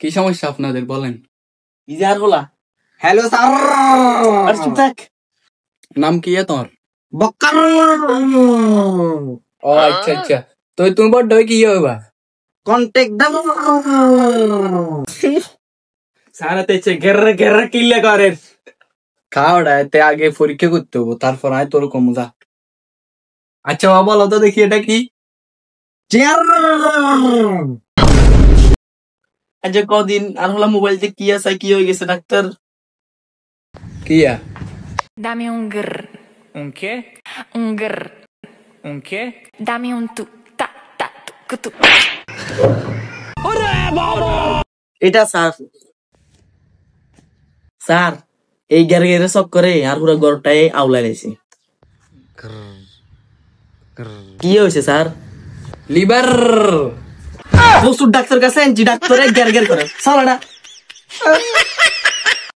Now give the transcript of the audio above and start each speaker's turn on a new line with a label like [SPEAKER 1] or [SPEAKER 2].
[SPEAKER 1] কি সমস্যা আপনাদের বলেন।
[SPEAKER 2] ইজার হলা হ্যালো স্যার আর চুপ থাক
[SPEAKER 1] নাম কি তোমার?
[SPEAKER 2] বক্কার
[SPEAKER 1] ও আচ্ছা আচ্ছা, তো তুমি বড় হয়ে কি হইবা?
[SPEAKER 2] কন্টাক্ট দাও সারা তেছে গেররে গেররে কিল্লে করেন
[SPEAKER 1] খাওয়াটা এতে আগে পরীক্ষা করতে হবো, তারপর আয় তোর কমুদা। আচ্ছা বাবা বলো তো দেখি এটা কি?
[SPEAKER 2] আচ্ছা কদিন আর হলা মোবাইল যে কি আছে কি হয়ে গেছে ডাক্তার?
[SPEAKER 1] কিয়া
[SPEAKER 3] Dame un grr.
[SPEAKER 4] Un qué?
[SPEAKER 3] Un grr.
[SPEAKER 4] Un qué?
[SPEAKER 3] Dame un tu. Ta ta tu tu.
[SPEAKER 2] এটা স্যার স্যার এই গেরে গেরে সব করে আর পুরো গরটাই আউলা লেছে কি হয়েছে স্যার?
[SPEAKER 1] লিভার।
[SPEAKER 2] পশুর ডাক্তার কাছে এনজি ডাক্তারে গের গের করে সালাডা